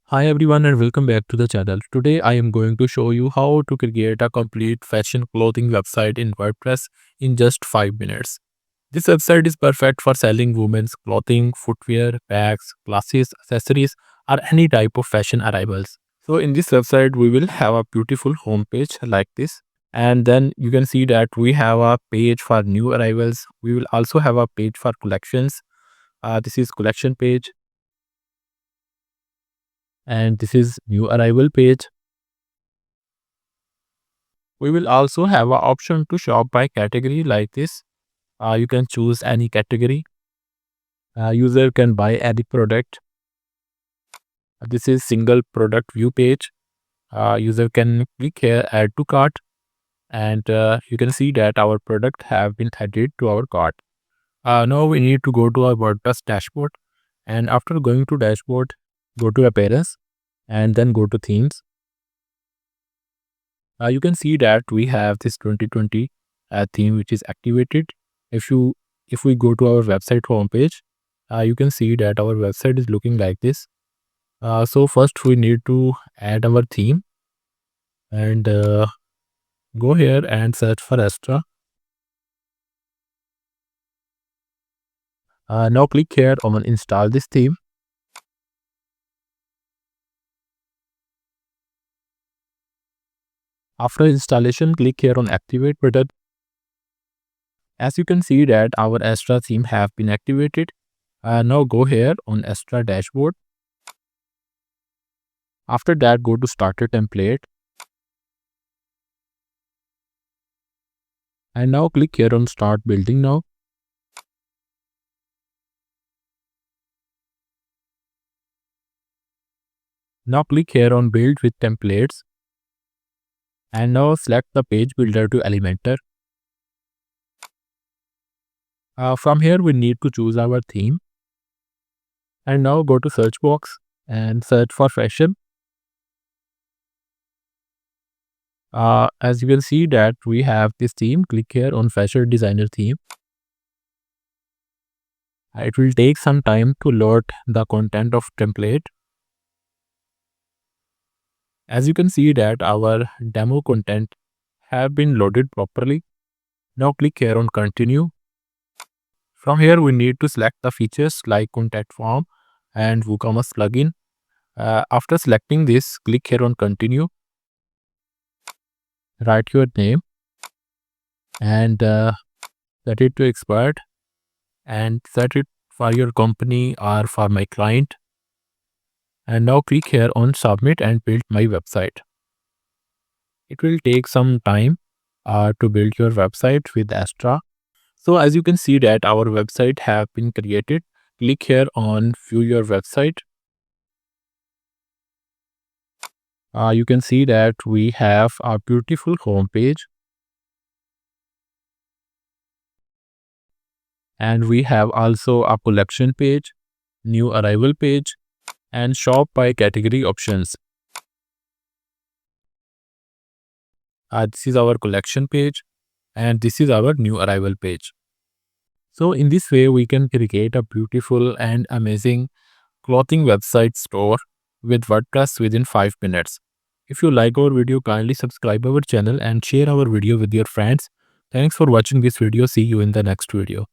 Hi everyone and welcome back to the channel. Today I am going to show you how to create a complete fashion clothing website in WordPress in just 5 minutes. This website is perfect for selling women's clothing, footwear, bags, glasses, accessories or any type of fashion arrivals. So in this website we will have a beautiful homepage like this, and then you can see that we have a page for new arrivals. We will also have a page for collections. This is collection page, and this is new arrival page. We will also have an option to shop by category like this. You can choose any category. User can buy any product. This is single product view page. User can click here add to cart, and you can see that our product have been added to our cart. Now we need to go to our WordPress dashboard, and after going to dashboard, go to appearance and then go to themes. You can see that we have this 2020 theme which is activated. If you if we go to our website homepage, you can see that our website is looking like this. So first we need to add our theme, and go here and search for Astra. Now click here on install this theme. After installation, click here on activate button. As you can see that our Astra theme have been activated. Now go here on Astra dashboard. After that, go to starter template, and now click here on start building now. Now click here on build with templates, and now select the page builder to Elementor. From here we need to choose our theme, and now go to search box and search for fashion. As you can see that we have this theme, click here on fashion designer theme. It will take some time to load the content of template. As you can see that our demo content have been loaded properly. Now click here on continue. From here we need to select the features like contact form and WooCommerce plugin. After selecting this, click here on continue. Write your name and set it to expired, and set it for your company or for my client. And now click here on submit and build my website. It will take some time to build your website with Astra. So as you can see that our website have been created. Click here on view your website. You can see that we have a beautiful home page, and we have also a collection page, new arrival page, and shop by category options. This is our collection page, and this is our new arrival page. So in this way we can create a beautiful and amazing clothing website store with WordPress within 5 minutes. If you like our video, kindly subscribe our channel and share our video with your friends. Thanks for watching this video. See you in the next video.